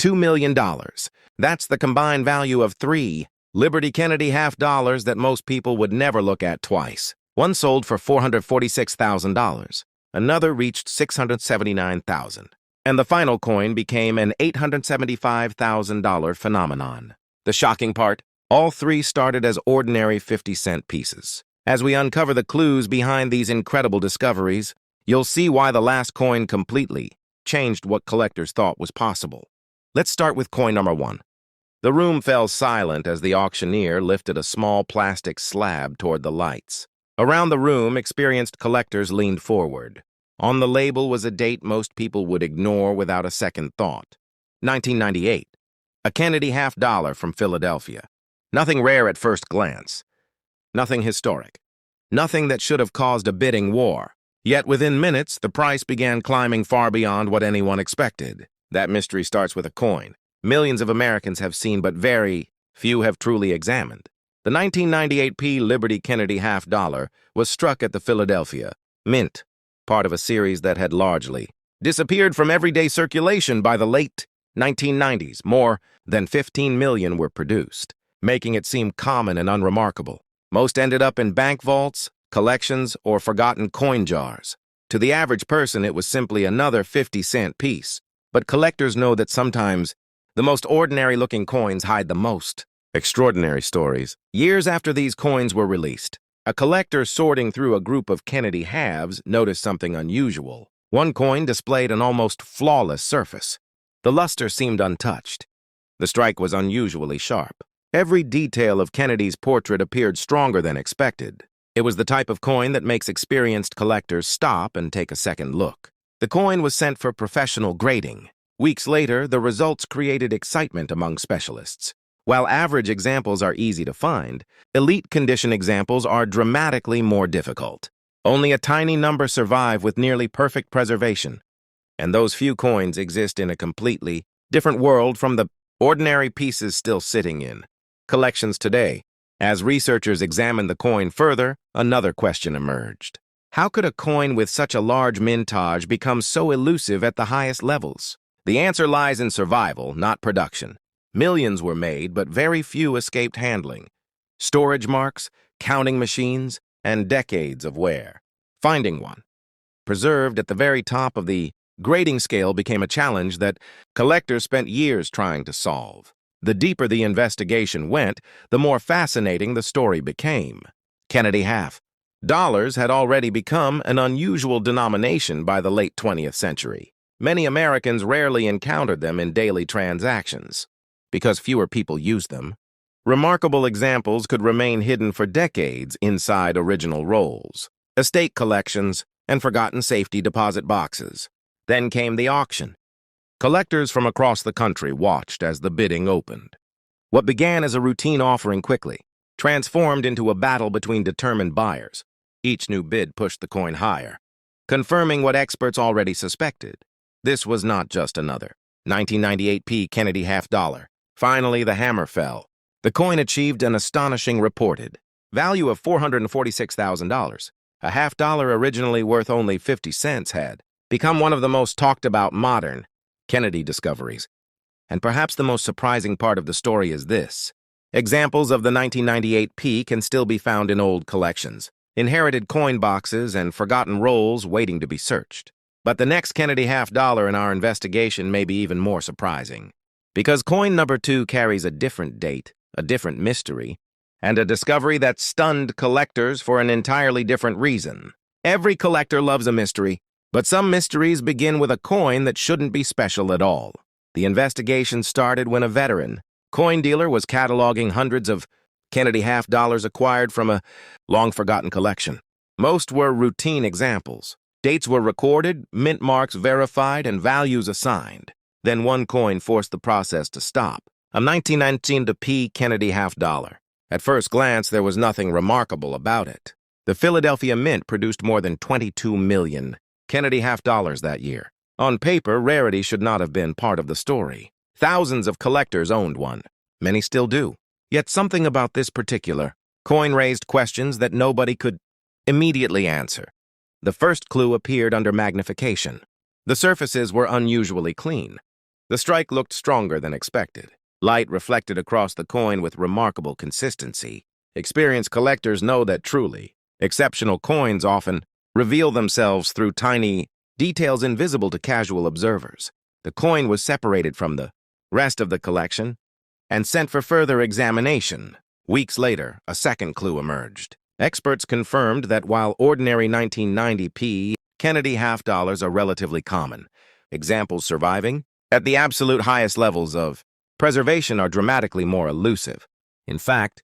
$2 million. That's the combined value of 3 Liberty Kennedy half dollars that most people would never look at twice. One sold for $446,000. Another reached $679,000. And the final coin became an $875,000 phenomenon. The shocking part, all 3 started as ordinary 50-cent pieces. As we uncover the clues behind these incredible discoveries, you'll see why the last coin completely changed what collectors thought was possible. Let's start with coin number 1. The room fell silent as the auctioneer lifted a small plastic slab toward the lights. Around the room, experienced collectors leaned forward. On the label was a date most people would ignore without a second thought. 1998. A Kennedy half dollar from Philadelphia. Nothing rare at first glance. Nothing historic. Nothing that should have caused a bidding war. Yet within minutes, the price began climbing far beyond what anyone expected. That mystery starts with a coin. Millions of Americans have seen, but very few have truly examined. The 1998 Liberty Kennedy half dollar was struck at the Philadelphia Mint, part of a series that had largely disappeared from everyday circulation by the late 1990s. More than 15 million were produced, making it seem common and unremarkable. Most ended up in bank vaults, collections, or forgotten coin jars. To the average person, it was simply another 50-cent piece. But collectors know that sometimes the most ordinary-looking coins hide the most extraordinary stories. Years after these coins were released, a collector sorting through a group of Kennedy halves noticed something unusual. One coin displayed an almost flawless surface. The luster seemed untouched. The strike was unusually sharp. Every detail of Kennedy's portrait appeared stronger than expected. It was the type of coin that makes experienced collectors stop and take a second look. The coin was sent for professional grading. Weeks later, the results created excitement among specialists. While average examples are easy to find, elite condition examples are dramatically more difficult. Only a tiny number survive with nearly perfect preservation. And those few coins exist in a completely different world from the ordinary pieces still sitting in collections today. As researchers examined the coin further, another question emerged. How could a coin with such a large mintage become so elusive at the highest levels? The answer lies in survival, not production. Millions were made, but very few escaped handling. Storage marks, counting machines, and decades of wear. Finding one, preserved at the very top of the grading scale, became a challenge that collectors spent years trying to solve. The deeper the investigation went, the more fascinating the story became. Kennedy half dollars had already become an unusual denomination by the late 20th century. Many Americans rarely encountered them in daily transactions because fewer people used them. Remarkable examples could remain hidden for decades inside original rolls, estate collections, and forgotten safety deposit boxes. Then came the auction. Collectors from across the country watched as the bidding opened. What began as a routine offering quickly transformed into a battle between determined buyers. Each new bid pushed the coin higher, confirming what experts already suspected. This was not just another 1998 Kennedy half dollar. Finally, the hammer fell. The coin achieved an astonishing reported value of $446,000. A half dollar originally worth only 50 cents had become one of the most talked about modern Kennedy discoveries. And perhaps the most surprising part of the story is this. Examples of the 1998 can still be found in old collections, inherited coin boxes, and forgotten rolls waiting to be searched. But the next Kennedy half dollar in our investigation may be even more surprising, because coin number 2 carries a different date, a different mystery, and a discovery that stunned collectors for an entirely different reason. Every collector loves a mystery, but some mysteries begin with a coin that shouldn't be special at all. The investigation started when a veteran coin dealer was cataloging hundreds of Kennedy half dollars acquired from a long-forgotten collection. Most were routine examples. Dates were recorded, mint marks verified, and values assigned. Then one coin forced the process to stop. A 1919 Kennedy half dollar. At first glance, there was nothing remarkable about it. The Philadelphia Mint produced more than 22 million Kennedy half dollars that year. On paper, rarity should not have been part of the story. Thousands of collectors owned one. Many still do. Yet something about this particular coin raised questions that nobody could immediately answer. The first clue appeared under magnification. The surfaces were unusually clean. The strike looked stronger than expected. Light reflected across the coin with remarkable consistency. Experienced collectors know that truly exceptional coins often reveal themselves through tiny details invisible to casual observers. The coin was separated from the rest of the collection and sent for further examination. Weeks later, a second clue emerged. Experts confirmed that while ordinary 1990p Kennedy half dollars are relatively common, examples surviving at the absolute highest levels of preservation are dramatically more elusive. In fact,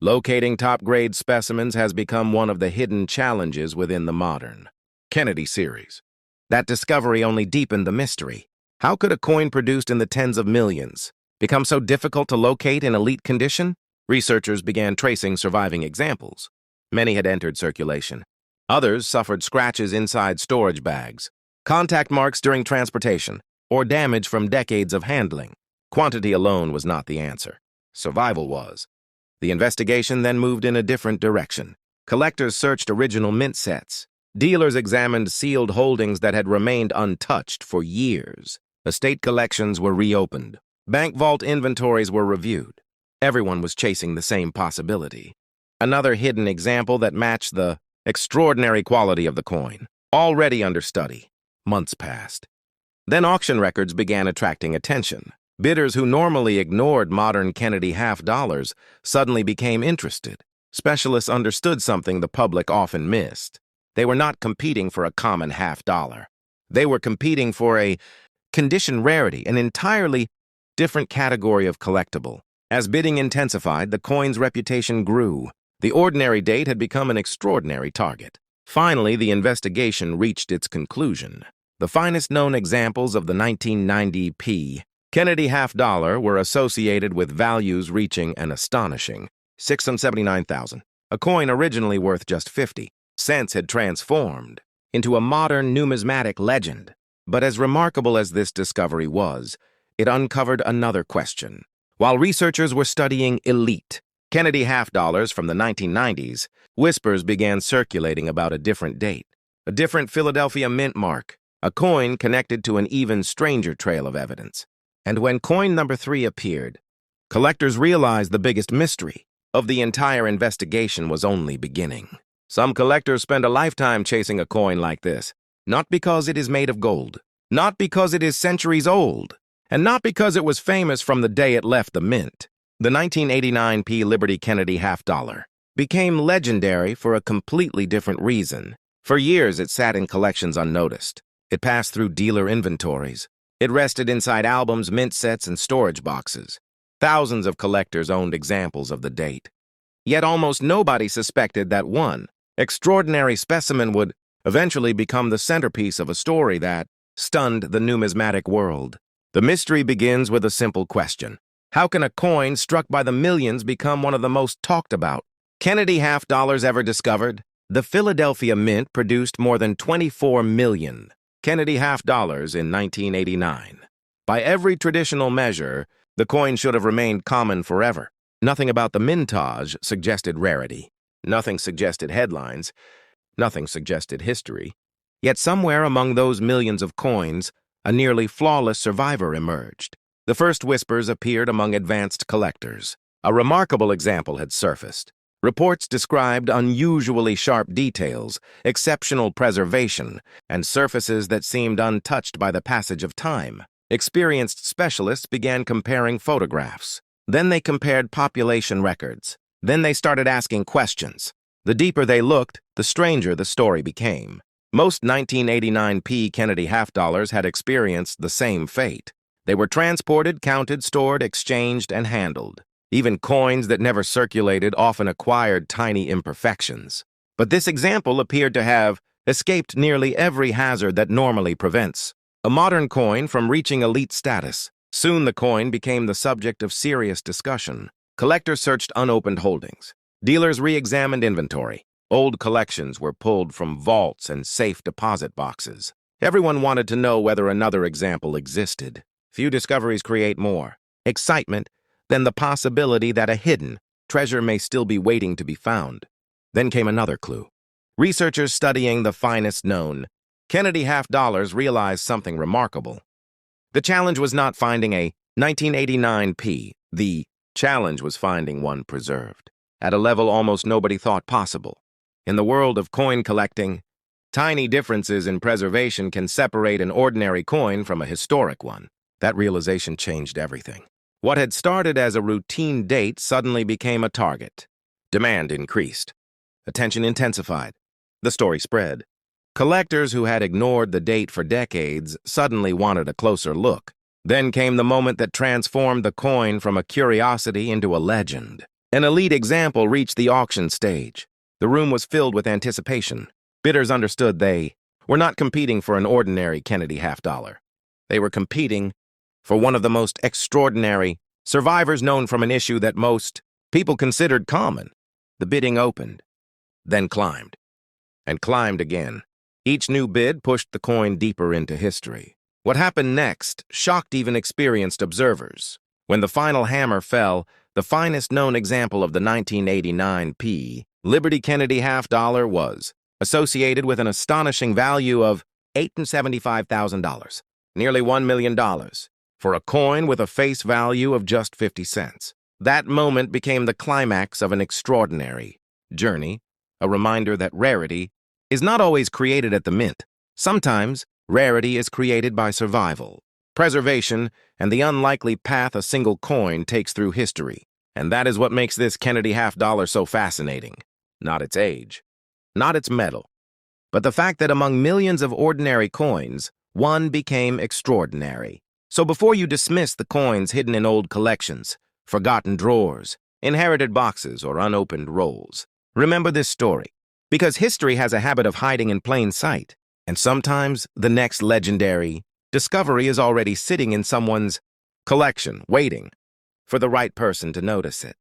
locating top-grade specimens has become one of the hidden challenges within the modern Kennedy series. That discovery only deepened the mystery. How could a coin produced in the tens of millions become so difficult to locate in elite condition? Researchers began tracing surviving examples. Many had entered circulation. Others suffered scratches inside storage bags, contact marks during transportation, or damage from decades of handling. Quantity alone was not the answer. Survival was. The investigation then moved in a different direction. Collectors searched original mint sets. Dealers examined sealed holdings that had remained untouched for years. Estate collections were reopened. Bank vault inventories were reviewed. Everyone was chasing the same possibility. Another hidden example that matched the extraordinary quality of the coin. Already under study. Months passed. Then auction records began attracting attention. Bidders who normally ignored modern Kennedy half dollars suddenly became interested. Specialists understood something the public often missed. They were not competing for a common half dollar. They were competing for a condition rarity, an entirely different category of collectible. As bidding intensified, the coin's reputation grew. The ordinary date had become an extraordinary target. Finally, the investigation reached its conclusion. The finest known examples of the 1990p Kennedy half dollar were associated with values reaching an astonishing $679,000. A coin originally worth just 50 cents had transformed into a modern numismatic legend. But as remarkable as this discovery was, it uncovered another question. While researchers were studying elite Kennedy half dollars from the 1990s, whispers began circulating about a different date, a different Philadelphia mint mark, a coin connected to an even stranger trail of evidence. And when coin number 3 appeared, collectors realized the biggest mystery of the entire investigation was only beginning. Some collectors spend a lifetime chasing a coin like this, not because it is made of gold, not because it is centuries old, and not because it was famous from the day it left the mint. The 1989p Liberty Kennedy half dollar became legendary for a completely different reason. For years, it sat in collections unnoticed. It passed through dealer inventories. It rested inside albums, mint sets, and storage boxes. Thousands of collectors owned examples of the date. Yet almost nobody suspected that one extraordinary specimen would eventually become the centerpiece of a story that stunned the numismatic world. The mystery begins with a simple question. How can a coin struck by the millions become one of the most talked about Kennedy half dollars ever discovered? The Philadelphia Mint produced more than 24 million Kennedy half dollars in 1989. By every traditional measure, the coin should have remained common forever. Nothing about the mintage suggested rarity. Nothing suggested headlines. Nothing suggested history. Yet somewhere among those millions of coins, a nearly flawless survivor emerged. The first whispers appeared among advanced collectors. A remarkable example had surfaced. Reports described unusually sharp details, exceptional preservation, and surfaces that seemed untouched by the passage of time. Experienced specialists began comparing photographs. Then they compared population records. Then they started asking questions. The deeper they looked, the stranger the story became. Most 1989p Kennedy half dollars had experienced the same fate. They were transported, counted, stored, exchanged, and handled. Even coins that never circulated often acquired tiny imperfections. But this example appeared to have escaped nearly every hazard that normally prevents a modern coin from reaching elite status. Soon the coin became the subject of serious discussion. Collectors searched unopened holdings. Dealers re-examined inventory. Old collections were pulled from vaults and safe deposit boxes. Everyone wanted to know whether another example existed. Few discoveries create more excitement than the possibility that a hidden treasure may still be waiting to be found. Then came another clue. Researchers studying the finest known Kennedy half dollars realized something remarkable. The challenge was not finding a 1989p. The challenge was finding one preserved, at a level almost nobody thought possible. In the world of coin collecting, tiny differences in preservation can separate an ordinary coin from a historic one. That realization changed everything. What had started as a routine date suddenly became a target. Demand increased. Attention intensified. The story spread. Collectors who had ignored the date for decades suddenly wanted a closer look. Then came the moment that transformed the coin from a curiosity into a legend. An elite example reached the auction stage. The room was filled with anticipation. Bidders understood they were not competing for an ordinary Kennedy half-dollar. They were competing for one of the most extraordinary survivors known from an issue that most people considered common. The bidding opened, then climbed, and climbed again. Each new bid pushed the coin deeper into history. What happened next shocked even experienced observers. When the final hammer fell, the finest known example of the 1989p Liberty Kennedy half-dollar was associated with an astonishing value of $875,000, nearly $1 million, for a coin with a face value of just 50 cents. That moment became the climax of an extraordinary journey, a reminder that rarity is not always created at the mint. Sometimes, rarity is created by survival, preservation, and the unlikely path a single coin takes through history. And that is what makes this Kennedy half-dollar so fascinating. Not its age, not its metal, but the fact that among millions of ordinary coins, one became extraordinary. So before you dismiss the coins hidden in old collections, forgotten drawers, inherited boxes, or unopened rolls, remember this story, because history has a habit of hiding in plain sight, and sometimes the next legendary discovery is already sitting in someone's collection, waiting for the right person to notice it.